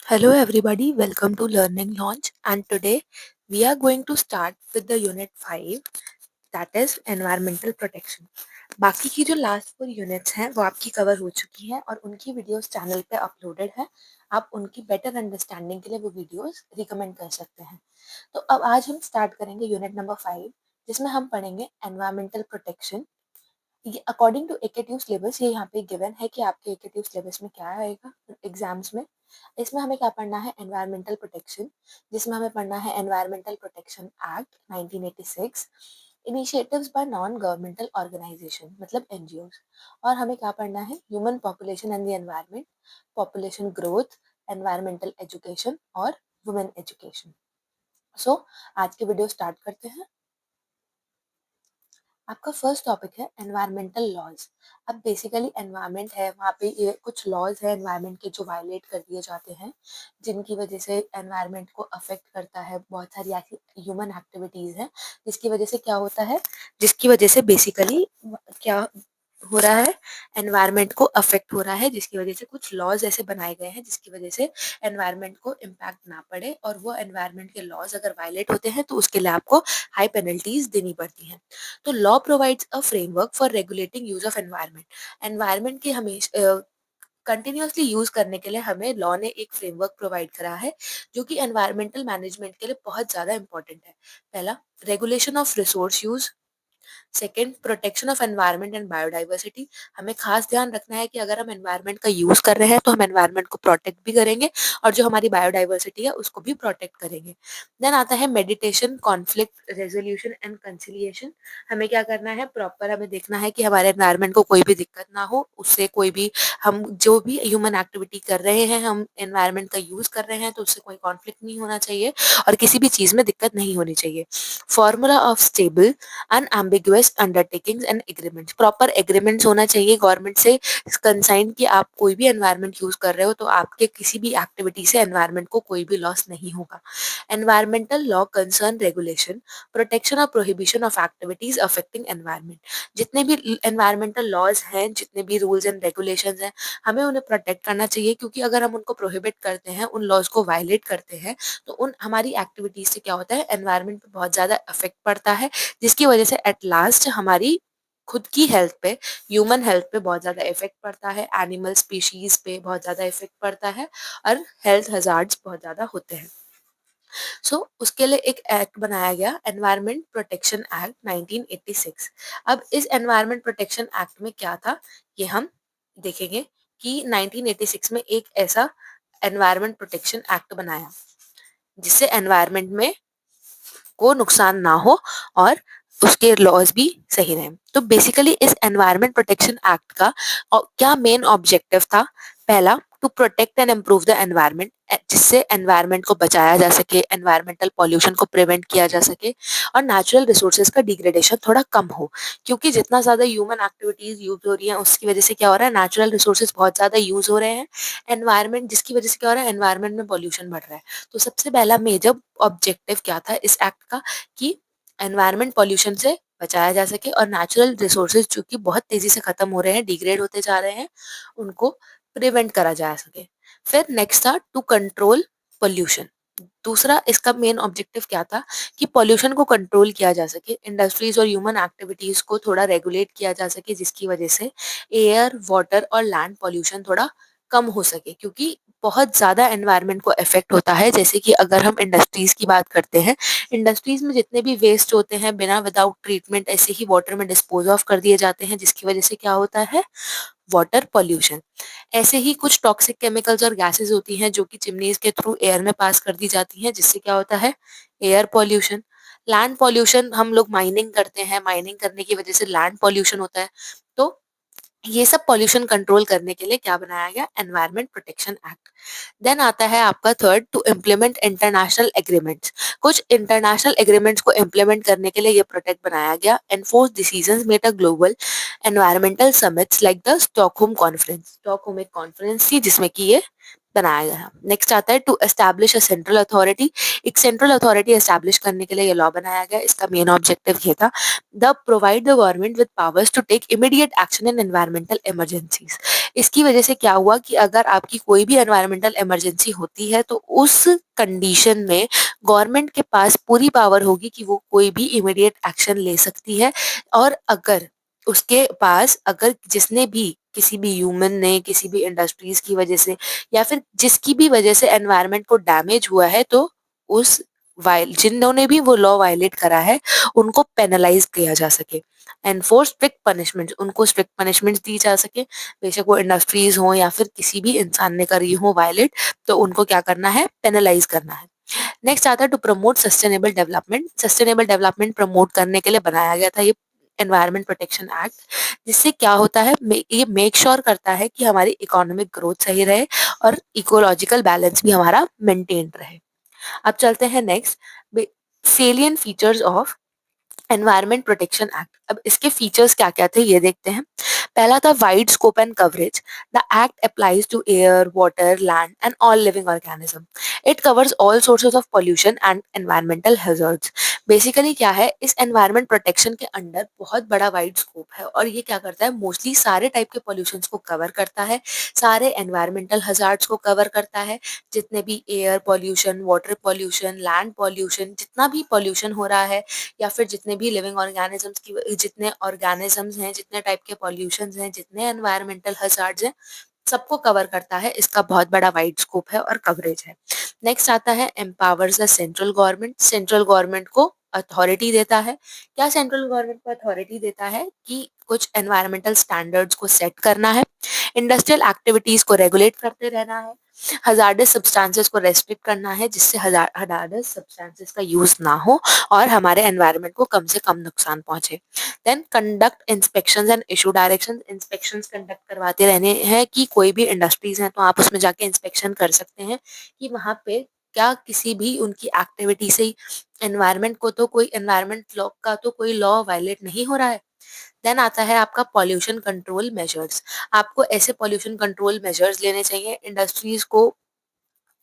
Hello everybody, welcome to Learning Launch, and today we are going to start with the unit 5, that is environmental protection. बाकी की जो last 4 units हैं वो आपकी cover हो चुकी हैं और उनकी वीडियोस चैनल पे अपलोडेड है। आप उनकी बेटर अंडरस्टैंडिंग के लिए वो वीडियोस रिकमेंड कर सकते हैं। तो अब आज हम स्टार्ट करेंगे यूनिट नंबर 5, जिसमें हम पढ़ेंगे एनवायरमेंटल प्रोटेक्शन। ये अकॉर्डिंग टू एकेटीव सिलेबस ये यहाँ पे गिवन है कि आपके एकेटीव सिलेबस में क्या आएगा एग्जाम्स में। इसमें हमें क्या पढ़ना है, एनवायरमेंटल प्रोटेक्शन, जिसमें हमें पढ़ना है environmental protection act 1986, initiatives by non governmental organisation मतलब एनजीओज, और हमें क्या पढ़ना है, human population and the environment, population growth, environmental education और वुमेन एजुकेशन। सो आज के वीडियो स्टार्ट करते हैं। आपका फर्स्ट टॉपिक है एनवायरमेंटल लॉज। अब बेसिकली एनवायरनमेंट है, वहाँ पे ये कुछ लॉज है एनवायरनमेंट के जो वायलेट कर दिए जाते हैं, जिनकी वजह से एनवायरनमेंट को अफेक्ट करता है। बहुत सारी ऐसी ह्यूमन एक्टिविटीज हैं जिसकी वजह से क्या होता है, जिसकी वजह से बेसिकली क्या हो रहा है, एनवायरनमेंट को अफेक्ट हो रहा है, जिसकी वजह से कुछ लॉज ऐसे बनाए गए हैं जिसकी वजह से एनवायरनमेंट को इम्पैक्ट ना पड़े, और वो एनवायरनमेंट के लॉज अगर वायलेट होते हैं तो उसके लिए आपको हाई पेनल्टीज देनी पड़ती हैं। तो law provides a framework for regulating use of environment. Environment की हमेशा कंटिन्यूअसली यूज करने के लिए हमें लॉ ने एक फ्रेमवर्क प्रोवाइड करा है जो कि एनवायरमेंटल मैनेजमेंट के लिए बहुत ज्यादा इंपॉर्टेंट है। पहला, regulation of resource use. Second, protection of environment and biodiversity. हमें खास ध्यान रखना है कि अगर हम एनवायरनमेंट का यूज कर रहे हैं तो हम एनवायरनमेंट को प्रोटेक्ट भी करेंगे और जो हमारी बायोडाइवर्सिटी है उसको भी प्रोटेक्ट करेंगे। देन आता है meditation, conflict resolution and conciliation. हमें क्या करना है, प्रॉपर हमें देखना है कि हमारे एनवायरनमेंट को कोई भी दिक्कत ना हो, उससे कोई भी, हम जो भी ह्यूमन एक्टिविटी कर रहे हैं, हम एनवायरनमेंट का यूज कर रहे हैं तो उससे कोई कॉन्फ्लिक्ट नहीं होना चाहिए और किसी भी चीज में दिक्कत नहीं होनी चाहिए। Formula of stable unambiguous undertakings and agreements. Proper agreements होना चाहिए गवर्नमेंट से कंसाइन कि आप कोई भी एनवायरनमेंट यूज कर रहे हो तो आपके किसी भी एक्टिविटी से एनवायरनमेंट को कोई भी लॉस नहीं होगा। Environmental law concern regulation, protection और prohibition of activities affecting environment. जितने भी एनवायरमेंटल लॉज हैं, जितने भी रूल्स एंड रेगुलेशंस हैं, हमें उन्हें प्रोटेक्ट करना चाहिए, क्योंकि अगर हम उनको प्रोहिबिट करते हैं, उन लॉज को वायलेट करते हैं, तो उन हमारी एक्टिविटीज से क्या होता है, एनवायरनमेंट पे बहुत ज्यादा इफेक्ट पड़ता है, जिसकी वजह से एट लास्ट हमारी खुद की हेल्थ पे, ह्यूमन हेल्थ पे बहुत ज्यादा इफेक्ट पड़ता है, एनिमल स्पीशीज पे बहुत ज्यादा इफेक्ट पड़ता है और हेल्थ हजार्ड्स बहुत ज्यादा होते हैं। उसके लिए एक एक्ट बनाया गया, एनवायरमेंट प्रोटेक्शन एक्ट 1986। अब इस एनवायरमेंट प्रोटेक्शन एक्ट में क्या था, ये हम देखेंगे कि 1986 में एक ऐसा एनवायरमेंट प्रोटेक्शन एक्ट बनाया जिससे एनवायरमेंट में को नुकसान ना हो और उसके लॉज भी सही रहे। तो बेसिकली इस एनवायरमेंट प्रोटेक्शन एक्ट का क्या मेन ऑब्जेक्टिव था, पहला, to protect and improve the environment, जिससे एनवायरमेंट को बचाया जा सके, एनवायरमेंटल पॉल्यूशन को प्रिवेंट किया जा सके और नेचुरल रिसोर्सेज का डिग्रेडेशन थोड़ा कम हो, क्योंकि जितना ज्यादा ह्यूमन एक्टिविटीज यूज हो रही हैं उसकी वजह से क्या हो रहा है, नेचुरल रिसोर्सेज बहुत ज्यादा यूज हो रहे हैं, एनवायरमेंट, जिसकी वजह से क्या हो रहा है, एनवायरमेंट में पॉल्यूशन बढ़ रहा है। तो सबसे पहला मेजर ऑब्जेक्टिव क्या था इस एक्ट का, कि एनवायरमेंट पॉल्यूशन से बचाया जा सके और नेचुरल रिसोर्सेज जो कि बहुत तेजी से खत्म हो रहे हैं, डिग्रेड होते जा रहे हैं, उनको प्रिवेंट करा जा सके। फिर नेक्स्ट था टू कंट्रोल पोल्यूशन। दूसरा इसका मेन ऑब्जेक्टिव क्या था, कि पॉल्यूशन को कंट्रोल किया जा सके, इंडस्ट्रीज और ह्यूमन एक्टिविटीज को थोड़ा रेगुलेट किया जा सके, जिसकी वजह से एयर, वाटर और लैंड पॉल्यूशन थोड़ा कम हो सके, क्योंकि बहुत ज्यादा एनवायरनमेंट को इफेक्ट होता है। जैसे कि अगर हम इंडस्ट्रीज की बात करते हैं, इंडस्ट्रीज में जितने भी वेस्ट होते हैं बिना विदाउट ट्रीटमेंट ऐसे ही वाटर में डिस्पोज ऑफ कर दिए जाते हैं, जिसकी वजह से क्या होता है, वाटर पॉल्यूशन। ऐसे ही कुछ टॉक्सिक केमिकल्स और गैसेस होती हैं जो कि चिमनीज के थ्रू एयर में पास कर दी जाती हैं, जिससे क्या होता है, एयर पॉल्यूशन। लैंड पॉल्यूशन, हम लोग माइनिंग करते हैं, माइनिंग करने की वजह से लैंड पॉल्यूशन होता है। तो ये सब पॉल्यूशन कंट्रोल करने के लिए क्या बनाया गया, एनवायरमेंट प्रोटेक्शन एक्ट। देन आता है आपका third, to implement international agreements. कुछ इंटरनेशनल एग्रीमेंट्स को इम्प्लीमेंट करने के लिए ये प्रोटेक्ट बनाया गया, enforce decisions made a global environmental summits like the Stockholm conference. Stockholm एक कॉन्फ्रेंस थी जिसमें कि ये बनाया गया। नेक्स्ट आता है to establish a central authority. एक सेंट्रल अथॉरिटी एस्टैब्लिश करने के लिए ये लॉ बनाया गया। इसका मेन ऑब्जेक्टिव ये था, the provide the government with powers to take immediate action in environmental emergencies. इसकी वजह से क्या हुआ कि अगर आपकी कोई भी एनवायरमेंटल इमरजेंसी होती है तो उस कंडीशन में गवर्नमेंट के पास पूरी पावर होगी कि वो कोई भी इमीडिएट एक्शन ले सकती है। और अगर उसके पास अगर जिसने भी किसी भी ह्यूमन ने किसी भी इंडस्ट्रीज की वजह से या फिर जिसकी भी वजह से एनवायरनमेंट को डैमेज हुआ है तो उस वाइल जिन्होंने भी वो लॉ वायलेट करा है उनको पेनलाइज किया जा सके। एनफोर्स स्ट्रिक्ट पनिशमेंट, उनको स्ट्रिक्ट पनिशमेंट दी जा सके। बेशक वो इंडस्ट्रीज हो या फिर किसी भी इंसान ने करी हो वायलेट, तो उनको क्या करना है, पेनलाइज करना है। नेक्स्ट आता है to promote sustainable development. Sustainable development promote करने के लिए बनाया गया था ये एनवायरमेंट प्रोटेक्शन एक्ट, जिससे क्या होता है, ये मेक श्योर करता है कि हमारी इकोनॉमिक ग्रोथ सही रहे और इकोलॉजिकल बैलेंस भी हमारा मेंटेन रहे। अब चलते हैं next, salient features of environment protection act. अब इसके फीचर्स क्या क्या थे ये देखते हैं। पहला था wide scope and coverage. The act applies to air, water, land and all living organism. It covers all sources of pollution and environmental hazards. Basically क्या है, इस एनवायरमेंट प्रोटेक्शन के अंडर बहुत बड़ा वाइड स्कोप है और ये क्या करता है, मोस्टली सारे टाइप के पॉल्यूशन को कवर करता है, सारे एनवायरमेंटल हजार्ड्स को कवर करता है। जितने भी air pollution, water pollution, land pollution, जितना भी पॉल्यूशन हो रहा है या फिर जितने भी लिविंग ऑर्गेनिजम्स की, जितने ऑर्गेनिजम्स हैं, जितने टाइप के पॉल्यूशंस हैं, जितने एनवायरमेंटल हजार्ड्स हैं, सबको कवर करता है। इसका बहुत बड़ा वाइड स्कोप है और कवरेज है। नेक्स्ट आता है empowers the central government. Central government को अथॉरिटी देता है। क्या सेंट्रल गवर्नमेंट को अथॉरिटी देता है कि कुछ एनवायरमेंटल स्टैंडर्ड्स को सेट करना है, इंडस्ट्रियल एक्टिविटीज को रेगुलेट करते रहना है, हजार्डस सब्सटेंसेस को रेस्ट्रिक्ट करना है जिससे हजार्डस सब्सटेंसेस का यूज ना हो और हमारे एनवायरनमेंट को कम से कम नुकसान पहुंचे। Then conduct inspections and issue directions. Inspections conduct करवाते रहने हैं कि कोई भी इंडस्ट्रीज हैं तो आप उसमें जाके इंस्पेक्शन कर सकते हैं कि वहां पे क्या किसी भी उनकी एक्टिविटी से एनवायरनमेंट को तो कोई एनवायरनमेंट लॉ का तो कोई लॉ वायलेट नहीं हो रहा है। देन आता है आपका पॉल्यूशन कंट्रोल मेजर्स। आपको ऐसे पॉल्यूशन कंट्रोल मेजर्स लेने चाहिए, इंडस्ट्रीज को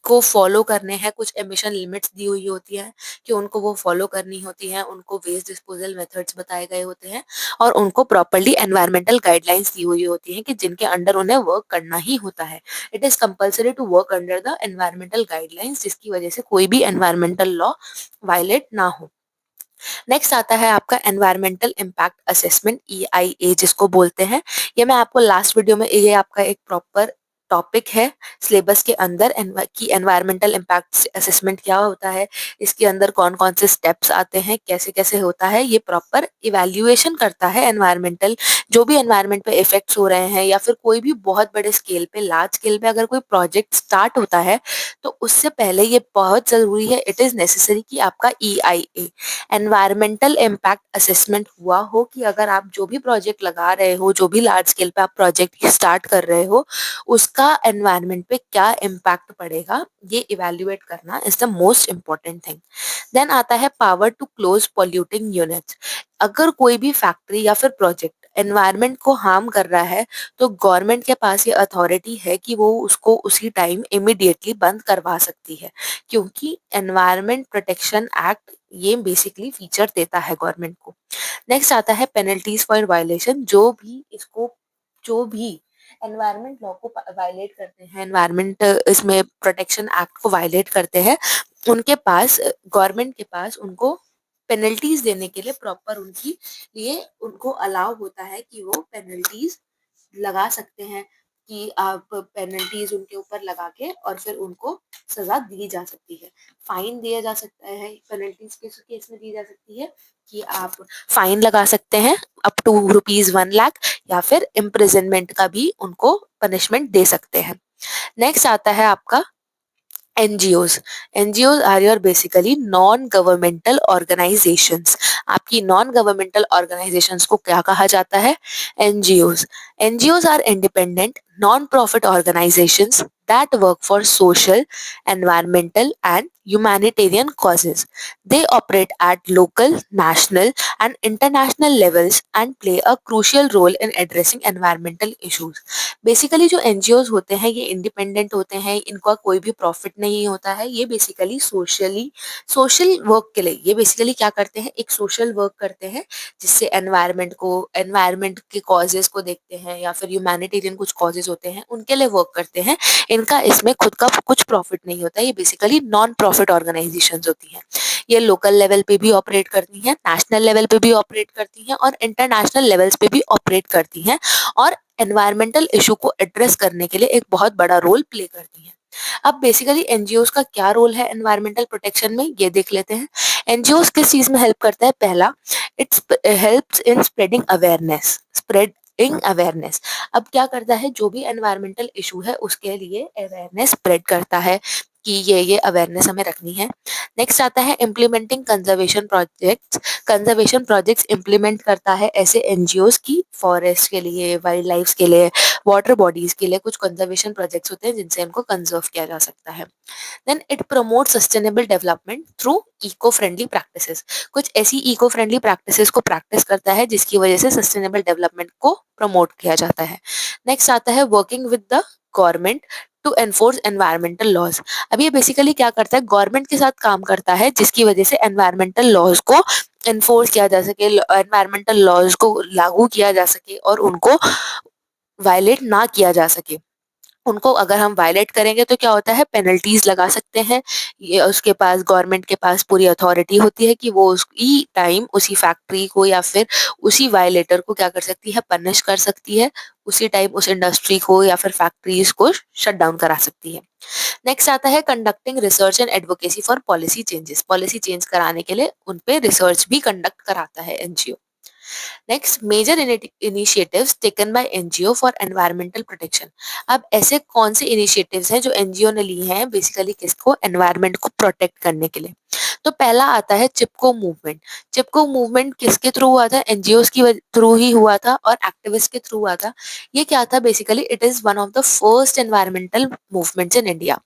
फॉलो करने हैं। कुछ एमिशन लिमिट्स दी हुई होती है कि उनको वो फॉलो करनी होती है, उनको वेस्ट डिस्पोजल मेथड्स बताए गए होते हैं और उनको प्रॉपर्ली एनवायरमेंटल गाइडलाइंस दी हुई होती हैं कि जिनके अंडर उन्हें वर्क करना ही होता है। It is compulsory to work under the environmental guidelines, जिसकी वजह से कोई भी एनवायरमेंटल लॉ वायलेट ना हो। नेक्स्ट आता है आपका एनवायरमेंटल इम्पैक्ट असेसमेंट, EIA जिसको बोलते हैं। ये मैं आपको लास्ट वीडियो में, ये आपका एक प्रॉपर टॉपिक है सिलेबस के अंदर कि एनवायरमेंटल इम्पैक्ट असेसमेंट क्या होता है, इसके अंदर कौन कौन से स्टेप्स आते हैं, कैसे कैसे होता है। ये प्रॉपर इवैल्यूएशन करता है एनवायरमेंटल, जो भी एनवायरमेंट पे इफेक्ट्स हो रहे हैं या फिर कोई भी बहुत बड़े स्केल पे, लार्ज स्केल पे अगर कोई प्रोजेक्ट स्टार्ट होता है तो उससे पहले ये बहुत जरूरी है, इट इज नेसेसरी कि आपका EIA एनवायरमेंटल इम्पैक्ट असेसमेंट हुआ हो कि अगर आप जो भी प्रोजेक्ट लगा रहे हो, जो भी लार्ज स्केल पे आप प्रोजेक्ट स्टार्ट कर रहे हो, उसका एनवायरमेंट पे क्या इम्पैक्ट पड़ेगा, ये इवेल्युएट करना is the most important thing. Then आता है power to close polluting units. अगर कोई भी फैक्ट्री या फिर प्रोजेक्ट एनवायरमेंट को हार्म कर रहा है तो गवर्नमेंट के पास ये अथॉरिटी है कि वो उसको उसी टाइम इमिडिएटली बंद करवा सकती है, क्योंकि एनवायरमेंट प्रोटेक्शन एक्ट ये बेसिकली फीचर देता है गवर्नमेंट को। नेक्स्ट आता है पेनल्टीज फॉर वायलेशन। जो भी एनवायरमेंट लॉ को वायलेट करते हैं, एनवायरमेंट इसमें प्रोटेक्शन एक्ट को वायलेट करते हैं, उनके पास, गवर्नमेंट के पास उनको पेनल्टीज देने के लिए प्रॉपर उनकी लिए उनको अलाउ होता है कि वो पेनल्टीज लगा सकते हैं, कि आप पेनल्टीज उनके ऊपर लगा के और फिर उनको सजा दी जा सकती है। फाइन दिया जा सकता है, पेनल्टीज किस केस में दी जा सकती है कि आप फाइन लगा सकते हैं अप टू ₹1,00,000 या फिर इम्प्रिजनमेंट का भी उनको पनिशमेंट दे सकते हैं। नेक्स्ट आता है आपका NGOs. NGOs are your basically non governmental organisations. आपकी नॉन गवर्नमेंटल ऑर्गेनाइजेशंस को क्या कहा जाता है? NGOs. NGOs are independent non profit organisations that work for social, environmental and humanitarian causes. They operate at local, national and international levels and play a crucial role in addressing environmental issues. Basically जो NGOs होते हैं ये independent होते हैं, इनका कोई भी profit नहीं होता है, ये बेसिकली सोशल वर्क के लिए, ये बेसिकली क्या करते हैं, एक सोशल वर्क करते हैं जिससे एनवायरमेंट के कॉजेज को देखते हैं या फिर ह्यूमैनिटेरियन कुछ कॉजेज ऑर्गेनाइजेशंस होते हैं उनके लिए वर्क करते हैं, इनका इसमें खुद का कुछ प्रॉफिट नहीं होता, ये बेसिकली नॉन प्रॉफिट ऑर्गेनाइजेशंस होती हैं। ये लोकल लेवल पे भी ऑपरेट करती हैं, नेशनल लेवल पे भी ऑपरेट करती हैं और इंटरनेशनल लेवल्स पे भी ऑपरेट करती हैं और एनवायरमेंटल इशू को एड्रेस करने के लिए एक बहुत बड़ा रोल प्ले करती हैं। अब बेसिकली एनजीओज का क्या रोल है एनवायरमेंटल प्रोटेक्शन में, ये देख लेते हैं। एनजीओज किस चीज में हेल्प करता है? पहला, it's helps in spreading awareness. अब क्या करता है, जो भी एनवायरमेंटल इशू है उसके लिए अवेयरनेस स्प्रेड करता है कि ये अवेयरनेस हमें रखनी है। नेक्स्ट आता है implementing conservation projects. Conservation projects implement करता है ऐसे एनजीओज की फॉरेस्ट के लिए, वाइल्ड लाइफ के लिए, वाटर बॉडीज के लिए कुछ कंजर्वेशन प्रोजेक्ट्स होते हैं जिनसे इनको कंजर्व किया जा सकता है। Then it promote sustainable development through eco friendly practices. कुछ ऐसी इको फ्रेंडली प्रैक्टिसेस को प्रैक्टिस करता है जिसकी वजह से सस्टेनेबल डेवलपमेंट को प्रमोट किया जाता है। नेक्स्ट आता है working with the government to enforce environmental laws. अब ये बेसिकली क्या करता है, गवर्नमेंट के साथ काम करता है जिसकी वजह से एनवायरमेंटल लॉज को एनफोर्स किया जा सके, एनवायरमेंटल लॉज को लागू किया जा सके और उनको वायलेट ना किया जा सके। उनको अगर हम वायलेट करेंगे तो क्या होता है, पेनल्टीज लगा सकते हैं। ये उसके पास, गवर्नमेंट के पास पूरी अथॉरिटी होती है कि वो उसी टाइम उसी फैक्ट्री को या फिर उसी वायलेटर को क्या कर सकती है, पनिश कर सकती है। उसी टाइम उस इंडस्ट्री को या फिर फैक्ट्रीज को शट डाउन करा सकती है। नेक्स्ट आता है conducting research and advocacy for policy changes. Policy change कराने के लिए उन पे रिसर्च भी कंडक्ट कराता है NGO. Next, major initiatives taken by NGO for environmental protection. अब ऐसे कौन से इनिशिएटिव्स हैं जो एनजीओ ने लिए हैं बेसिकली किसको, एनवायरमेंट को प्रोटेक्ट करने के लिए? तो पहला आता है चिपको मूवमेंट। चिपको मूवमेंट किसके थ्रू हुआ था? एनजीओ की थ्रू ही हुआ था और एक्टिविस्ट के थ्रू हुआ था। ये क्या था basically, it is one of the first environmental movements in India.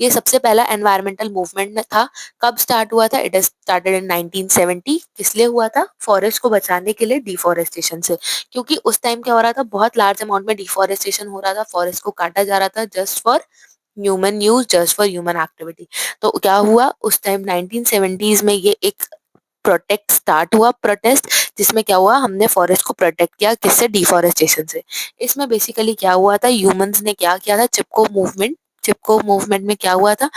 ये सबसे पहला एनवायरमेंटल मूवमेंट था। कब स्टार्ट हुआ था? It is started in 1970। किस लिए हुआ था? फॉरेस्ट को बचाने के लिए, डिफॉरेस्टेशन से। क्योंकि उस टाइम क्या हो रहा था, बहुत लार्ज अमाउंट में डिफॉरेस्टेशन हो रहा था, फॉरेस्ट को काटा जा रहा था just for human use, just for human activity. तो क्या हुआ उस टाइम 1970s में, ये एक प्रोटेक्ट स्टार्ट हुआ, प्रोटेस्ट, जिसमें क्या हुआ, हमने फॉरेस्ट को प्रोटेक्ट किया, किससे? डिफॉरेस्टेशन से। इसमें बेसिकली क्या हुआ था, ह्यूमंस ने क्या किया था, चिपको मूवमेंट में क्या हुआ था,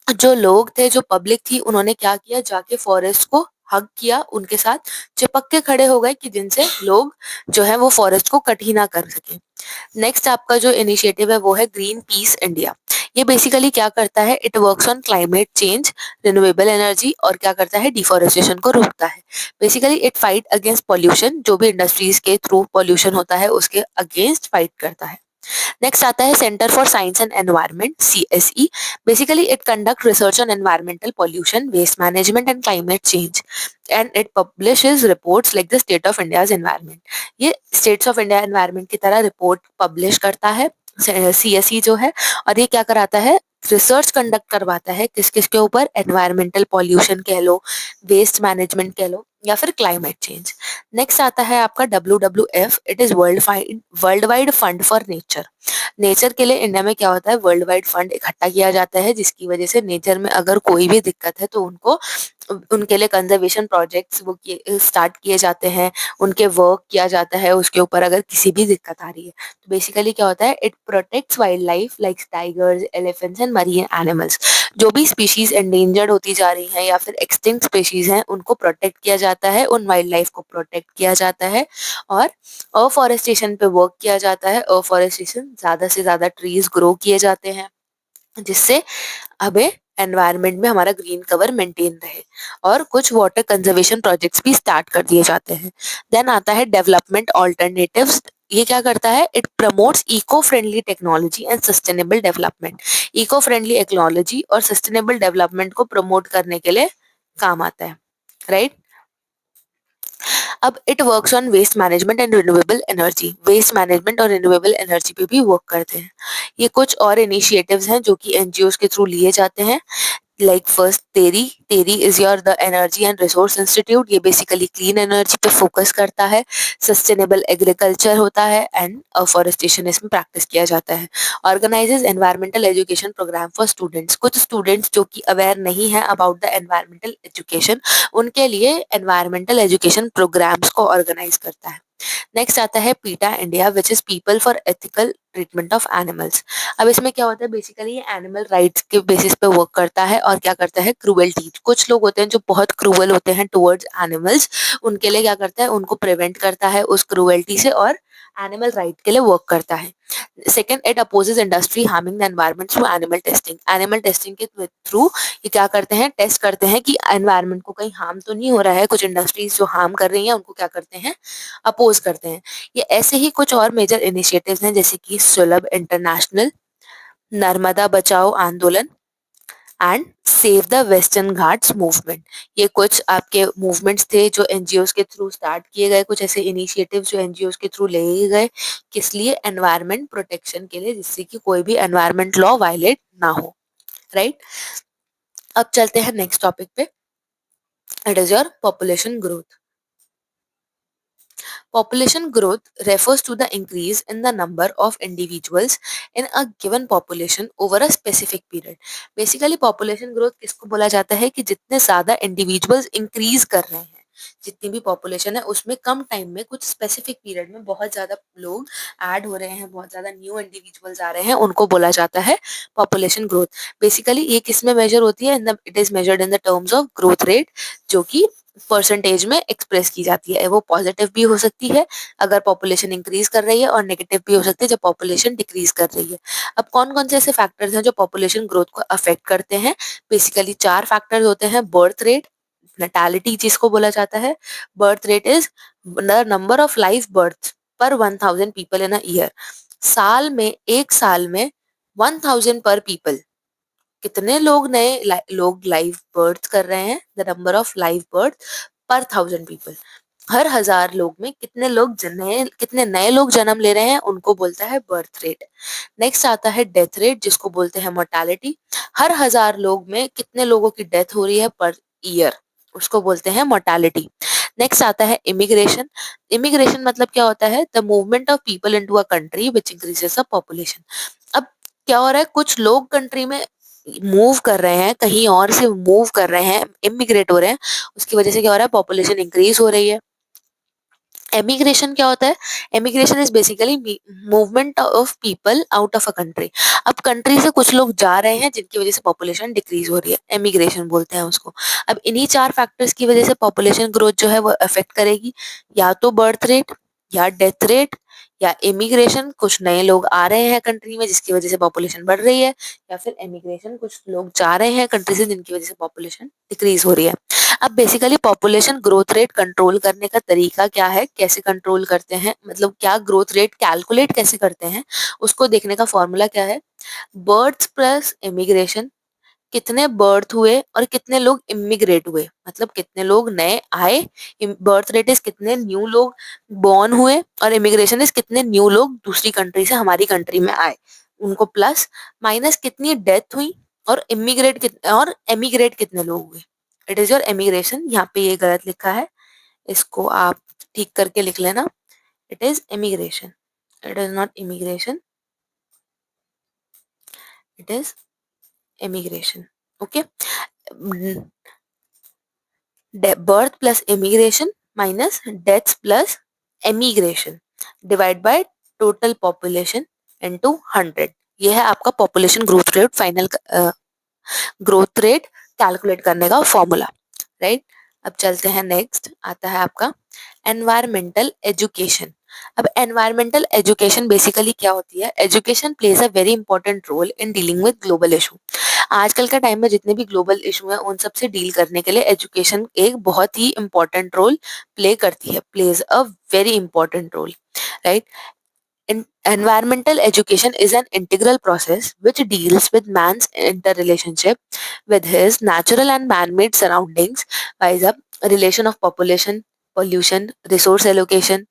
जो लोग थे, जो पब्लिक थी, उन्होंने क्या किया, जाके फॉरेस्ट को हग किया, उनके साथ चिपक के खड़े हो गए कि जिनसे लोग जो है वो फॉरेस्ट को कट ही ना कर सके। नेक्स्ट आपका जो इनिशिएटिव है वो है ग्रीन पीस इंडिया। ये बेसिकली क्या करता है, it works on climate change, renewable energy और क्या करता है, डिफॉरेस्टेशन को रोकता है। Basically it fight against pollution, जो भी इंडस्ट्रीज के थ्रू पॉल्यूशन होता है उसके अगेंस्ट फाइट करता है। नेक्स्ट आता है centre for science and environment, CSE. Basically it conduct research on environmental pollution, waste management and climate change and it publishes reports like the state of India's environment. ये states of India environment की तरह report publish करता है CSE जो है। और ये क्या कराता है, रिसर्च कंडक्ट करवाता है किस किस के ऊपर, एनवायरमेंटल पॉल्यूशन कह लो, वेस्ट मैनेजमेंट कह लो या फिर क्लाइमेट चेंज। नेक्स्ट आता है आपका WWF, it is world wide fund for nature. Nature के लिए इंडिया में क्या होता है, वर्ल्ड वाइड फंड इकट्ठा किया जाता है जिसकी वजह से नेचर में अगर कोई भी दिक्कत है तो उनको, उनके लिए कंजर्वेशन प्रोजेक्ट्स वो स्टार्ट किए जाते हैं, उनके वर्क किया जाता है उसके ऊपर अगर किसी भी दिक्कत आ रही है। तो बेसिकली क्या होता है, it protects wild life like tigers, elephants and marine animals. जो भी स्पीशीज एंडेंजर्ड होती जा रही हैं या फिर एक्सटिंक्ट स्पीशीज हैं उनको प्रोटेक्ट किया जाता है, उन वाइल्ड लाइफ को प्रोटेक्ट किया जाता है। और अफॉरेस्टेशन पे वर्क किया जाता है। अफॉरेस्टेशन, ज्यादा से ज्यादा ट्रीज ग्रो किए जाते हैं जिससे हमें एनवायरनमेंट में हमारा ग्रीन कवर मेंटेन रहे। और कुछ वाटर कंजर्वेशन प्रोजेक्ट्स भी स्टार्ट कर दिए जाते हैं। देन आता है डेवलपमेंट ऑल्टरनेटिव्स। ये क्या करता है, it promotes eco friendly technology and sustainable development. Eco friendly technology और सस्टेनेबल डेवलपमेंट को प्रमोट करने के लिए काम आता है, राइट। अब it works on waste management and renewable energy. Waste management और रिन्यूएबल एनर्जी पे भी वर्क करते हैं। ये कुछ और इनिशिएटिव्स हैं जो कि एनजीओज के थ्रू लिए जाते हैं। Like first, TERI is your the energy and resource institute. ये बेसिकली क्लीन एनर्जी पे फोकस करता है। सस्टेनेबल एग्रीकल्चर होता है एंड अफॉरेस्टेशन इसमें प्रैक्टिस किया जाता है। Organises environmental education programme for students. कुछ स्टूडेंट्स जो कि अवेयर नहीं है अबाउट द एनवायरमेंटल एजुकेशन, उनके लिए एनवायरमेंटल एजुकेशन प्रोग्राम्स को ऑर्गेनाइज करता है। नेक्स्ट आता है पीटा India which is people for ethical treatment of animals. अब इसमें क्या होता है, बेसिकली ये एनिमल राइट्स के बेसिस पे वर्क करता है और क्या करता है, क्रूएल्टी, कुछ लोग होते हैं जो बहुत क्रूअल होते हैं टुवर्ड्स एनिमल्स, उनके लिए क्या करता है, उनको प्रिवेंट करता है उस क्रूएल्टी से और एनिमल राइट के लिए वर्क करता है। Second, it opposes industry harming the environment through animal testing. Animal testing के थ्रू ये क्या करते हैं, टेस्ट करते हैं कि एनवायरनमेंट को कहीं हार्म तो नहीं हो रहा है। कुछ इंडस्ट्रीज जो हार्म कर रही हैं उनको क्या करते हैं, अपोज करते हैं। ये ऐसे ही कुछ और मेजर इनिशिएटिव्स हैं जैसे कि सुलभ इंटरनेशनल, नर्मदा बचाओ आंदोलन and save the western Ghats movement. ये कुछ आपके मूवमेंट्स थे जो एनजीओ के थ्रू स्टार्ट किए गए, कुछ ऐसे इनिशिएटिव जो एनजीओ के थ्रू लिए गए, किस लिए, एनवायरनमेंट प्रोटेक्शन के लिए, जिससे कि कोई भी एनवायरनमेंट लॉ वायलेट ना हो, राइट। अब चलते हैं नेक्स्ट टॉपिक पे, it is your population growth. Population growth refers to the increase in the number of individuals in a given population over a specific period. Basically population growth किसको बोला जाता है कि जितने ज्यादा individuals increase कर रहे हैं, जितनी भी population है उसमें कम टाइम में कुछ specific period में बहुत ज्यादा लोग ऐड हो रहे हैं, बहुत ज्यादा न्यू इंडिविजुअल्स आ रहे हैं, उनको बोला जाता है पॉपुलेशन ग्रोथ। बेसिकली ये किस में मेजर होती है, it is measured in the terms of growth rate, जो कि परसेंटेज में एक्सप्रेस की जाती है। वो पॉजिटिव भी हो सकती है अगर पॉपुलेशन इंक्रीज कर रही है और नेगेटिव भी हो सकती है जब पॉपुलेशन डिक्रीज कर रही है। अब कौन कौन से ऐसे फैक्टर्स हैं जो पॉपुलेशन ग्रोथ को अफेक्ट करते हैं, बेसिकली चार फैक्टर्स होते हैं। बर्थ रेट, नैटालिटी जिसको बोला जाता है, birth rate is the number of live birth पर 1000 पीपल इन अ ईयर। साल में, एक साल में 1000 पर पीपल, कितने लोग लोग लाइव बर्थ कर रहे हैं, the number of live birth पर 1000 पीपल। हर 1000 लोग में कितने नए लोग जन्म ले रहे हैं, उनको बोलता है बर्थ रेट। नेक्स्ट आता है डेथ रेट जिसको बोलते हैं मोर्टालिटी। हर 1000 लोग में कितने लोगों की डेथ हो रही है पर ईयर, उसको बोलते हैं मोर्टालिटी। नेक्स्ट आता है इमिग्रेशन। इमिग्रेशन मतलब क्या होता है, the movement of people into a country which increases the population. अब क्या हो रहा है, कुछ लोग कंट्री में मूव कर रहे हैं, कहीं और से मूव कर रहे हैं, इमिग्रेट हो रहे हैं, उसकी वजह से क्या हो रहा है, पॉपुलेशन इंक्रीज हो रही है। एमिग्रेशन क्या होता है, emigration is basically movement of people out of a country. अब कंट्री से कुछ लोग जा रहे हैं जिनकी वजह से पॉपुलेशन डिक्रीज हो रही है, एमिग्रेशन बोलते हैं उसको। अब इन्हीं चार फैक्टर्स की वजह से पॉपुलेशन ग्रोथ जो है वो अफेक्ट करेगी, या तो बर्थ रेट, या डेथ रेट, या इमिग्रेशन, कुछ नए लोग आ रहे हैं कंट्री में जिसकी वजह से पॉपुलेशन बढ़ रही है, या फिर एमिग्रेशन, कुछ लोग जा रहे हैं कंट्री से जिनकी वजह से पॉपुलेशन डिक्रीज हो रही है। अब basically population growth rate control करने का तरीका क्या है, कैसे कंट्रोल करते हैं, मतलब क्या ग्रोथ रेट कैलकुलेट कैसे करते हैं, उसको देखने का फॉर्मूला क्या है, बर्थ प्लस इमिग्रेशन। कितने बर्थ हुए और कितने लोग इमिग्रेट हुए, मतलब कितने लोग नए आए। बर्थ रेट इज कितने न्यू लोग बॉर्न हुए और इमिग्रेशन इज कितने न्यू लोग दूसरी कंट्री से हमारी कंट्री में आए, उनको प्लस, माइनस कितनी डेथ हुई और एमिग्रेट कितने लोग हुए। It is your emigration. यहाँ पे ये गलत लिखा है, इसको आप ठीक करके लिख लेना, it is emigration, it is not immigration, it is emigration. Okay, birth plus immigration minus deaths plus emigration divide by total population into 100। ये है आपका population growth rate, final growth rate calculate करने का फॉर्मूला, राइट। अब चलते हैं, next आता है आपका एनवायरमेंटल एजुकेशन। अब एनवायरमेंटल एजुकेशन बेसिकली क्या होती है, education plays a very important role in dealing with global issue. आजकल के टाइम में जितने भी ग्लोबल इशू हैं उन सब से डील करने के लिए एजुकेशन एक बहुत ही इंपॉर्टेंट रोल प्ले करती है, plays a very important role, right. Environmental education is an integral process which deals with man's interrelationship with his natural and man-made surroundings by the relation of population, pollution, resource allocation,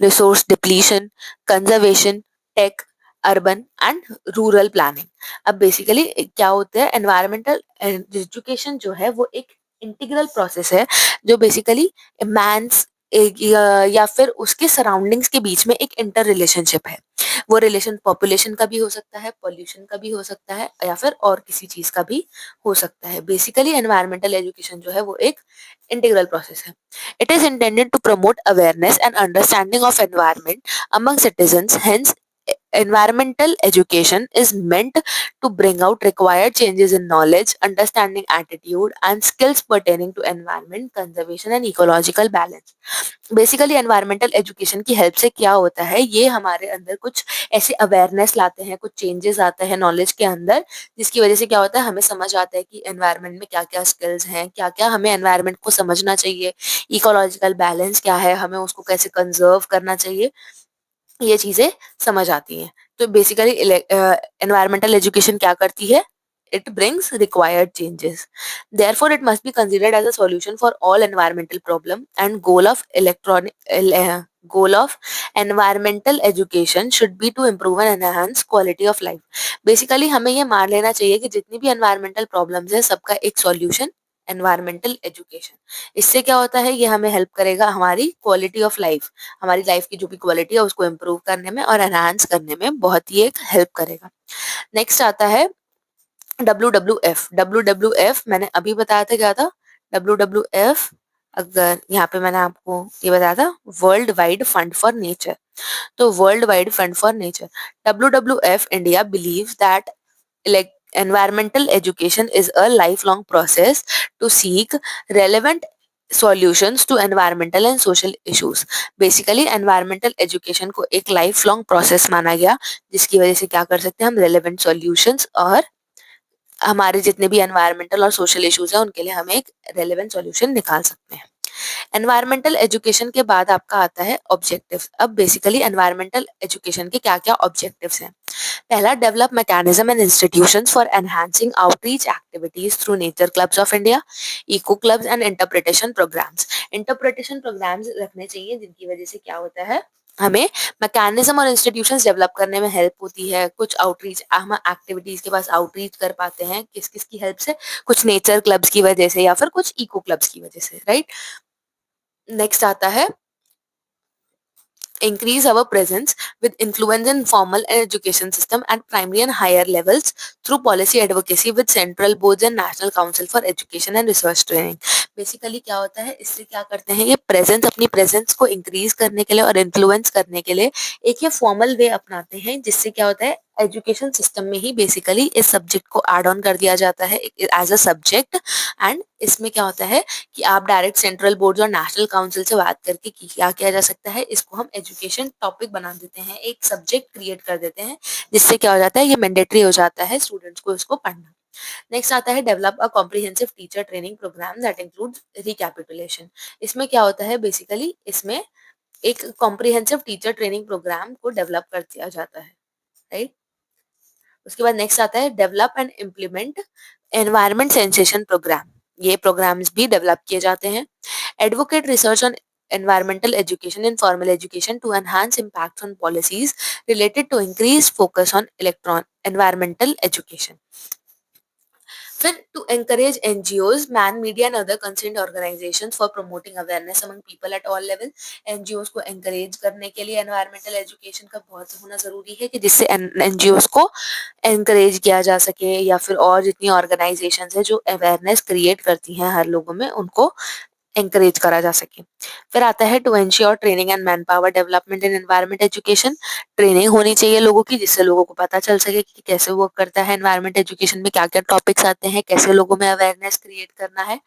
resource depletion, conservation, tech, urban and rural planning. अब basically क्या होता है, environmental education जो है वो एक integral process है जो बेसिकली मैंस या फिर उसके सराउंडिंग्स के बीच में एक इंटर रिलेशनशिप है। वो रिलेशन पॉपुलेशन का भी हो सकता है, पॉल्यूशन का भी हो सकता है या फिर और किसी चीज़ का भी हो सकता है। बेसिकली एनवायरमेंटल एजुकेशन जो है वो एक इंटीग्रल प्रोसेस है। It is intended to promote awareness and understanding of environment among citizens, hence environmental education is meant to bring out required changes in knowledge, understanding, attitude, and skills pertaining to environment, conservation, and ecological balance. Basically environmental education की help से क्या होता है, ये हमारे अंदर कुछ ऐसे अवेयरनेस लाते हैं, कुछ चेंजेस आते हैं नॉलेज के अंदर, जिसकी वजह से क्या होता है, हमें समझ आता है कि एनवायरनमेंट में क्या क्या स्किल्स हैं, क्या क्या हमें एनवायरनमेंट को समझना चाहिए, इकोलॉजिकल बैलेंस क्या है, हमें उसको कैसे कंजर्व करना चाहिए, ये चीजें समझ आती हैं। तो बेसिकली एनवायरमेंटल एजुकेशन क्या करती है, it brings required changes. Therefore, it must be considered as a solution for all environmental problem, and goal of environmental education should be to improve and enhance quality of life. Basically, हमें ये मान लेना चाहिए कि जितनी भी environmental problems है सबका एक solution एनवायरमेंटल एजुकेशन। इससे क्या होता है, ये हमें हेल्प करेगा हमारी क्वालिटी ऑफ लाइफ, हमारी लाइफ की जो भी क्वालिटी है उसको इम्प्रूव करने में और एनहांस करने में बहुत ही एक हेल्प करेगा। नेक्स्ट आता है WWF। WWF मैंने अभी बताया था क्या था। WWF, अगर यहाँ पे मैंने आपको ये बताया था, world wide fund for nature. तो world wide fund for nature, WWF India believes that like environmental education is a lifelong process to seek relevant solutions to environmental and social issues. Basically environmental education को एक life long process माना गया, जिसकी वजह से क्या कर सकते हैं हम, relevant solutions और हमारे जितने भी एनवायरमेंटल और सोशल इश्यूज हैं उनके लिए हम एक रेलेवेंट सॉल्यूशन निकाल सकते हैं। एनवायरमेंटल एजुकेशन के बाद आपका आता है ऑब्जेक्टिव्स। अब बेसिकली एनवायरमेंटल एजुकेशन के क्या क्या ऑब्जेक्टिव्स हैं। पहला, develop mechanism and institutions for enhancing outreach activities through nature clubs of India, eco clubs and interpretation programmes. Interpretation programmes रखने चाहिए जिनकी वजह से क्या होता है, हमें मैकेनिज्म और इंस्टीट्यूशंस डेवलप करने में हेल्प होती है। कुछ आउटरीच, हम एक्टिविटीज के पास आउटरीच कर पाते हैं किस किस की हेल्प से, कुछ नेचर क्लब्स की वजह से या फिर कुछ इको क्लब्स की वजह से, राइट। नेक्स्ट आता है increase our presence with influence in formal education system at primary and higher levels through policy advocacy with central boards and national council for education and research training. Basically क्या होता है, इससे क्या करते हैं, ये प्रेजेंस, अपनी प्रेजेंस को इंक्रीज करने के लिए और इन्फ्लुएंस करने के लिए एक ये फॉर्मल वे अपनाते हैं, जिससे क्या होता है, एजुकेशन सिस्टम में ही बेसिकली इस सब्जेक्ट को ऐड ऑन कर दिया जाता है एज अ सब्जेक्ट। एंड इसमें क्या होता है कि आप डायरेक्ट सेंट्रल बोर्ड और नेशनल काउंसिल से बात करके क्या किया जा सकता है, इसको हम एजुकेशन टॉपिक बना देते हैं, एक सब्जेक्ट क्रिएट कर देते हैं, जिससे क्या हो जाता है, ये मैंडेटरी हो जाता है स्टूडेंट्स को इसको पढ़ना। नेक्स्ट आता है develop a comprehensive teacher training programme that includes recapitulation. इसमें क्या होता है, बेसिकली इसमें एक कॉम्प्रिहेंसिव टीचर ट्रेनिंग प्रोग्राम को डेवलप कर दिया जाता है, राइट। उसके बाद नेक्स्ट आता है develop and implement environment sensation programme. ये प्रोग्राम्स भी डेवलप किए जाते हैं। Advocate research on environmental education in formal education to enhance impacts on policies related to increased focus on environmental education. फिर to encourage NGOs, man media and other concerned organisations for promoting awareness among people at all level. NGOs को encourage करने के लिए environmental education का बहुत होना जरूरी है कि जिससे एनजीओज को एनकरेज किया जा सके, या फिर और जितनी ऑर्गेनाइजेशंस है जो अवेयरनेस क्रिएट करती हैं हर लोगों में, उनको एनकरेज करा जा सके। फिर आता है to ensure training and manpower development in environment education. Training होनी चाहिए लोगों की, जिससे लोगों को पता चल सके कि कैसे वर्क करता है एनवायरमेंट एजुकेशन में, क्या क्या टॉपिक्स आते हैं, कैसे लोगों में अवेयरनेस क्रिएट करना है।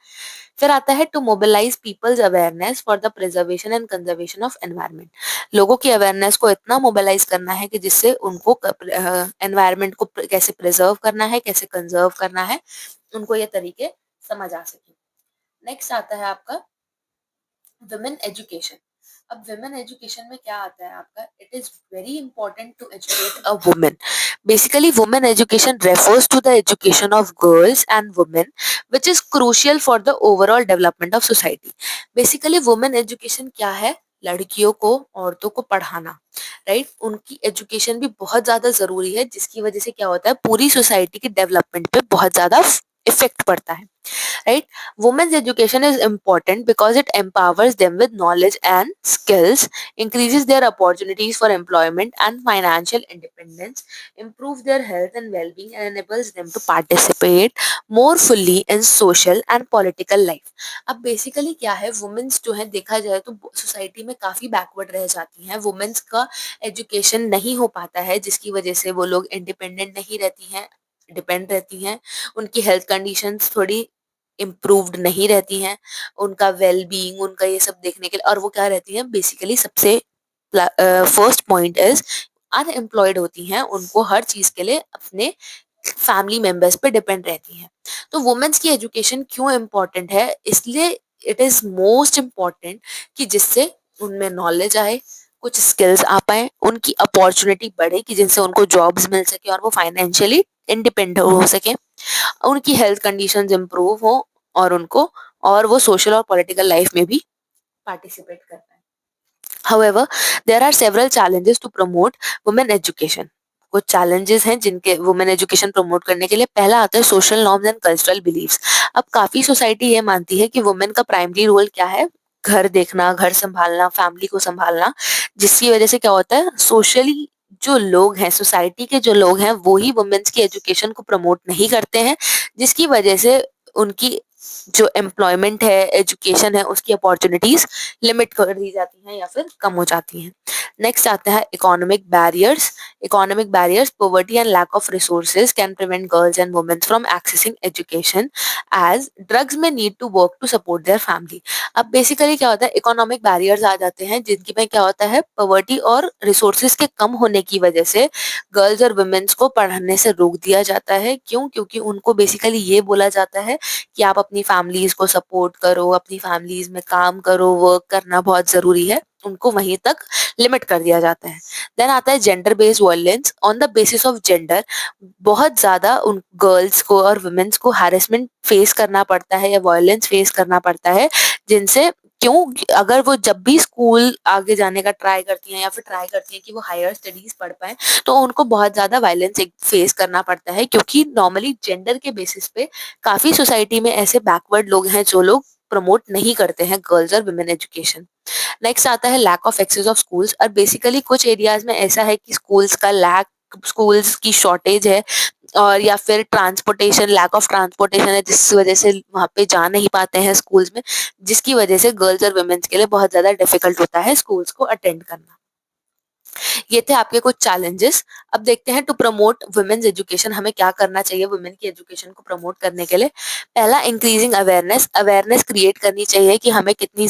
फिर आता है to mobilise people's awareness for the preservation and conservation of environment. लोगों की अवेयरनेस को इतना मोबिलाइज करना है कि जिससे उनको एनवायरमेंट को कैसे प्रिजर्व करना है, कैसे कंजर्व करना है, उनको ये तरीके समझ आ सके। नेक्स्ट आता है आपका वुमेन एजुकेशन। अब वुमेन एजुकेशन में क्या आता है आपका, it is very important to educate a women. Basically women education refers to the education of girls and women which is crucial for the overall development of society. Basically women education क्या है, लड़कियों को, औरतों को पढ़ाना, right. उनकी education भी बहुत ज्यादा जरूरी है, जिसकी वजह से क्या होता है, पूरी सोसाइटी के डेवलपमेंट पे बहुत ज्यादा इफेक्ट पड़ता है, right? Women's education is important because it empowers them with knowledge and skills, increases their opportunities for employment and financial independence, improves their health and well-being, and enables them to participate more fully in social and political life. अब basically क्या है, women's जो है देखा जाए तो society में काफी बैकवर्ड रह जाती हैं. वुमेन्स का एजुकेशन नहीं हो पाता है, जिसकी वजह से वो लोग इंडिपेंडेंट नहीं रहती हैं, डिपेंड रहती हैं. उनकी हेल्थ कंडीशंस थोड़ी इम्प्रूव्ड नहीं रहती हैं, उनका वेल बीइंग, उनका ये सब देखने के लिए, और वो क्या रहती हैं बेसिकली, सबसे फर्स्ट पॉइंट इज अनएम्प्लॉयड होती हैं. उनको हर चीज के लिए अपने फैमिली मेंबर्स पे डिपेंड रहती हैं. तो वुमेन्स की एजुकेशन क्यों इम्पोर्टेंट है, इसलिए इट इज मोस्ट इम्पोर्टेंट कि जिससे उनमें नॉलेज आए, कुछ स्किल्स आ पाए, उनकी अपॉर्चुनिटी बढ़े कि जिनसे उनको जॉब्स मिल सके और वो फाइनेंशियली इंडिपेंडेंट हो सके, उनकी हेल्थ कंडीशंस इंप्रूव हो, और उनको, और वो सोशल और पॉलिटिकल लाइफ में भी पार्टिसिपेट कर पाए. However, there are several challenges to promote women education. कुछ challenges हैं जिनके women education promote करने के लिए. पहला आता है social norms and cultural beliefs. अब काफी सोसाइटी ये मानती है कि women का प्राइमरी रोल क्या है, घर देखना, घर संभालना, फैमिली को संभालना, जिसकी वजह से क्या होता है, सोशली जो लोग हैं, सोसाइटी के जो लोग हैं, वो ही वुमेन्स की एजुकेशन को प्रमोट नहीं करते हैं, जिसकी वजह से उनकी जो एम्प्लॉयमेंट है, एजुकेशन है, उसकी अपॉर्चुनिटीज लिमिट कर दी जाती हैं या फिर कम हो जाती हैं. नेक्स्ट आता है economic barriers. Economic barriers, poverty and lack of resources can prevent girls and women from accessing education as drugs may need to work to support their family. अब बेसिकली क्या होता है, इकोनॉमिक बैरियर्स आ जाते हैं, जिनकी में क्या होता है, पॉवर्टी और रिसोर्सेज के कम होने की वजह से गर्ल्स और वुमेन्स को पढ़ने से रोक दिया जाता है. क्यों? क्योंकि उनको बेसिकली ये बोला जाता है कि आप अपनी फैमिलीज को सपोर्ट करो, अपनी फैमिलीज में काम करो, वर्क करना बहुत जरूरी है. उनको वहीं तक लिमिट कर दिया जाता है. देन आता है gender based violence. On the basis of gender बहुत ज्यादा उन गर्ल्स को और वुमेन्स को हैरेसमेंट फेस करना पड़ता है या वायलेंस फेस करना पड़ता है, जिनसे, क्यों, अगर वो जब भी स्कूल आगे जाने का ट्राई करती हैं या फिर ट्राई करती हैं कि वो हायर स्टडीज पढ़ पाए, तो उनको बहुत ज्यादा वायलेंस फेस करना पड़ता है. क्योंकि नॉर्मली जेंडर के बेसिस पे काफी सोसाइटी में ऐसे बैकवर्ड लोग हैं जो लोग प्रमोट नहीं करते हैं गर्ल्स और वुमेन एजुकेशन. नेक्स्ट आता है lack of access of schools. और बेसिकली कुछ एरियाज में ऐसा है कि स्कूल्स की शॉर्टेज है, और या फिर ट्रांसपोर्टेशन, लैक ऑफ ट्रांसपोर्टेशन है, जिस वजह से वहां पे जा नहीं पाते हैं स्कूल्स में, जिसकी वजह से गर्ल्स और वुमेन्स के लिए बहुत ज्यादा डिफिकल्ट होता है स्कूल्स को अटेंड करना. ये थे आपके कुछ चैलेंजेस. अब देखते हैं टू प्रमोट वुमेन्स एजुकेशन हमें क्या करना चाहिए वुमेन की एजुकेशन को प्रमोट करने के लिए. पहला, इंक्रीजिंग अवेयरनेस. अवेयरनेस क्रिएट करनी चाहिए कि हमें कितनी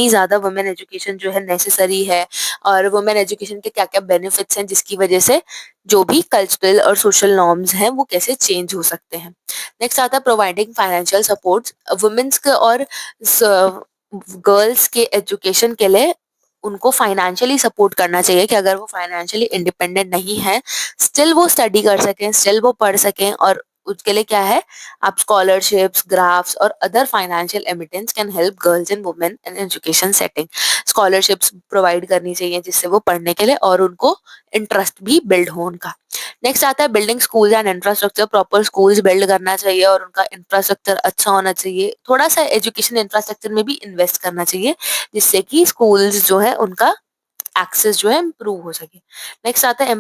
ज्यादा वुमेन एजुकेशन जो है नेसेसरी है, और वुमेन एजुकेशन के क्या क्या बेनिफिट्स हैं, जिसकी वजह से जो भी कल्चरल और सोशल नॉर्म्स हैं वो कैसे चेंज हो सकते हैं. नेक्स्ट आता है प्रोवाइडिंग फाइनेंशियल सपोर्ट. वुमेन्स के और गर्ल्स के एजुकेशन के लिए उनको फाइनेंशियली सपोर्ट करना चाहिए कि अगर वो फाइनेंशियली इंडिपेंडेंट नहीं है, स्टिल वो स्टडी कर सकें, स्टिल वो पढ़ सकें. और उसके लिए क्या है, आप स्कॉलरशिप्स, ग्राफ्स और other financial emittance can help girls and women in education setting. Scholarships provide करनी चाहिए जिससे वो पढ़ने के लिए और उनको इंटरेस्ट भी बिल्ड हो उनका. नेक्स्ट आता है building schools and infrastructure. Proper schools build करना चाहिए और उनका इंफ्रास्ट्रक्चर अच्छा होना चाहिए. थोड़ा सा एजुकेशन इंफ्रास्ट्रक्चर में भी इन्वेस्ट करना चाहिए, जिससे कि स्कूल्स जो है उनका एक्सेस जो है इम्प्रूव हो सके. नेक्स्ट आता है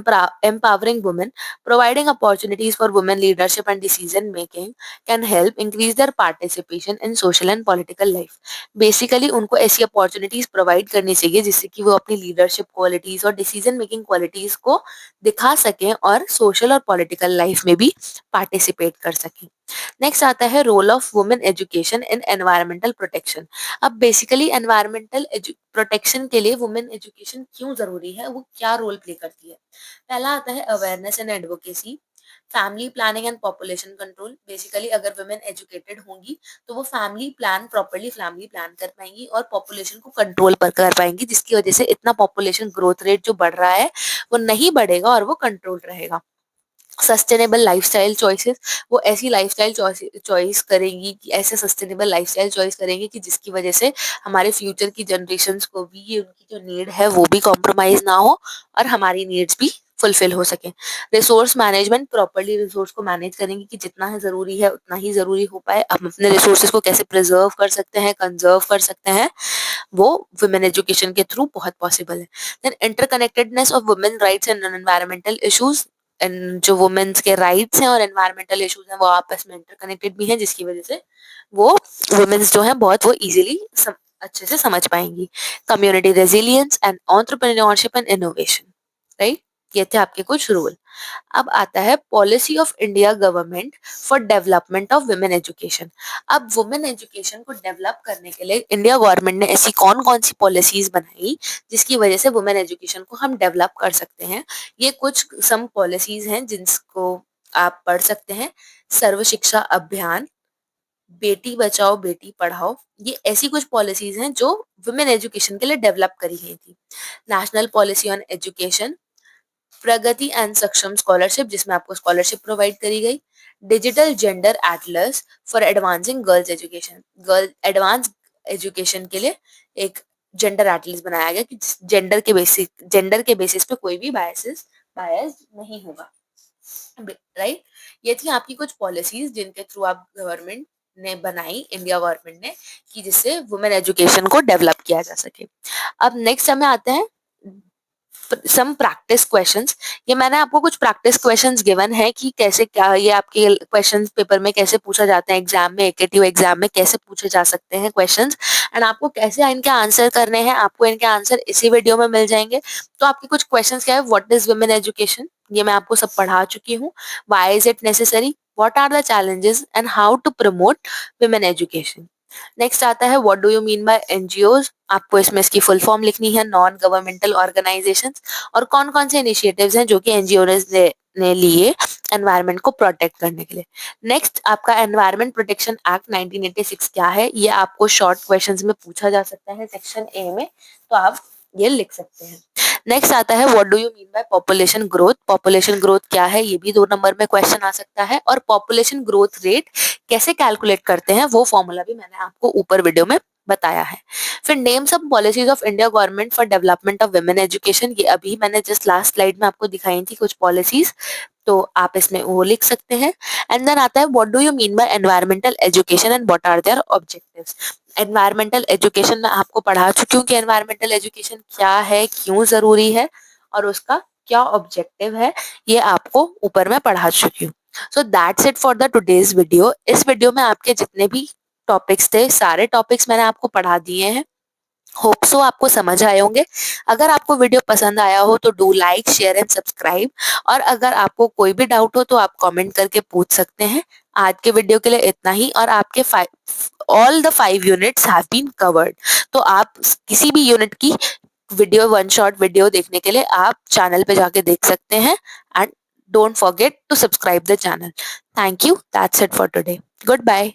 empowering women. Providing opportunities for women leadership and decision making can help increase their participation in social and political life. Basically उनको ऐसी अपॉर्चुनिटीज प्रोवाइड करनी चाहिए जिससे कि वो अपनी लीडरशिप क्वालिटीज और डिसीजन मेकिंग क्वालिटीज को दिखा सकें और सोशल और पॉलिटिकल लाइफ में भी पार्टिसिपेट कर सकें. नेक्स्ट आता है role of women education in environmental protection. अब बेसिकली एनवायरमेंटल प्रोटेक्शन के लिए वुमेन एजुकेशन क्यों जरूरी है, वो क्या रोल प्ले करती है. पहला आता है awareness and advocacy. Family planning and population control. Basically अगर वुमेन एजुकेटेड होंगी तो वो प्रॉपरली फैमिली प्लान कर पाएंगी और पॉपुलेशन को कंट्रोल पर कर पाएंगी, जिसकी वजह से इतना पॉपुलेशन ग्रोथ रेट जो बढ़ रहा है वो नहीं बढ़ेगा और वो कंट्रोल रहेगा. Sustainable lifestyle choices. वो ऐसी लाइफस्टाइल चॉइस करेंगी कि ऐसे सस्टेनेबल लाइफस्टाइल चॉइस करेंगी कि जिसकी वजह से हमारे फ्यूचर की जनरेशंस को भी उनकी जो नीड है वो भी कॉम्प्रोमाइज ना हो और हमारी नीड्स भी फुलफिल हो सके। रिसोर्स मैनेजमेंट, प्रॉपर्ली रिसोर्स को मैनेज करेंगे कि जितना है ज़रूरी है उतना ही ज़रूरी हो पाए। हम अपने रिसोर्सेज को कैसे प्रिजर्व कर सकते हैं, कंजर्व कर सकते हैं, वो वुमेन एजुकेशन के थ्रू बहुत पॉसिबल है। Then interconnectedness of women rights and environmental issues, and जो वुमेन्स के राइट्स हैं और एनवायरमेंटल इश्यूज हैं वो आपस में इंटरकनेक्टेड भी हैं, जिसकी वजह से वो वुमेन्स जो हैं बहुत वो इजीली अच्छे से समझ पाएंगी। Community resilience and entrepreneurship and innovation, right, ये थे आपके कुछ रूल। अब आता है policy of India government for development of women education. अब वुमेन एजुकेशन को डेवलप करने के लिए इंडिया गवर्नमेंट ने ऐसी कौन कौन सी पॉलिसीज बनाई जिसकी वजह से वुमेन एजुकेशन को हम डेवलप कर सकते हैं। ये कुछ सम पॉलिसीज हैं जिनको आप पढ़ सकते हैं। सर्व शिक्षा अभियान, बेटी बचाओ बेटी पढ़ाओ, ये ऐसी कुछ पॉलिसीज हैं जो वुमेन एजुकेशन के लिए डेवलप करी गई थी। National policy on education, Pragati and सक्षम स्कॉलरशिप, जिसमें आपको स्कॉलरशिप प्रोवाइड करी गई। Digital gender Atlas for advancing girls education, girl advance education के लिए एक जेंडर एटलस बनाया गया कि जेंडर के बेसिस पे कोई भी बायस नहीं होगा, राइट। ये थी आपकी कुछ पॉलिसीज जिनके थ्रू आप गवर्नमेंट ने बनाई, इंडिया गवर्नमेंट ने, कि जिससे वुमेन एजुकेशन को डेवलप किया जा सके। अब नेक्स्ट हमें आते हैं सम प्रैक्टिस क्वेश्चंस। ये मैंने आपको कुछ प्रैक्टिस क्वेश्चंस गिवन है कि कैसे क्या ये आपके क्वेश्चंस पेपर में कैसे पूछा जाता है, एग्जाम में, एकेटिव एग्जाम में कैसे पूछे जा सकते हैं क्वेश्चंस, एंड आपको कैसे इनके आंसर करने हैं, आपको इनके आंसर इसी वीडियो में मिल जाएंगे। तो आपके कुछ क्वेश्चंस क्या है, व्हाट इज वुमेन एजुकेशन, ये मैं आपको सब पढ़ा चुकी हूँ। Why is it necessary, what are the challenges and how to promote women education. Next आता है what do you mean by NGOs, आपको इसमें इसकी फुल फॉर्म लिखनी है, नॉन गवर्नमेंटल ऑर्गेनाइजेशंस, और कौन कौन से इनिशिएटिव्स हैं जो कि एनजीओ ने लिए एनवायरनमेंट को प्रोटेक्ट करने के लिए। नेक्स्ट आपका एनवायरनमेंट प्रोटेक्शन एक्ट 1986 क्या है, ये आपको शॉर्ट क्वेश्चंस में पूछा जा सकता है सेक्शन ए में, तो आप ये लिख सकते हैं। नेक्स्ट आता है what do you mean by population growth, population growth क्या है, ये भी 2 नंबर में क्वेश्चन आ सकता है। और पॉपुलेशन ग्रोथ रेट कैसे कैलकुलेट करते हैं, वो फॉर्मूला भी मैंने आपको ऊपर वीडियो में बताया है। फिर name some policies of India government for development of women education, ये अभी मैंने जस्ट लास्ट स्लाइड में आपको दिखाई थी कुछ पॉलिसीज, तो आप इसमें वो लिख सकते हैं। एंड देन आता है what do you mean by environmental education and what are their objectives. Environmental education में आपको पढ़ा चुकी हूँ कि एनवायरमेंटल एजुकेशन क्या है, क्यों जरूरी है, और उसका क्या ऑब्जेक्टिव है, ये आपको ऊपर में पढ़ा चुकी हूँ। So that's it for the today's video. इस वीडियो में आपके जितने भी टॉपिक्स थे, सारे टॉपिक्स मैंने आपको पढ़ा दिए हैं। होप सो आपको समझ आए होंगे। अगर आपको वीडियो पसंद आया हो तो do like, share and subscribe, और अगर आपको कोई भी डाउट हो तो आप कमेंट करके पूछ सकते हैं। आज के वीडियो के लिए इतना ही, और आपके all the 5 units have been covered. तो आप किसी भी यूनिट की वीडियो, वन शॉट वीडियो देखने के लिए आप चैनल पे जाके देख सकते हैं, and don't forget to subscribe the channel. Thank you, that's it for today, good bye.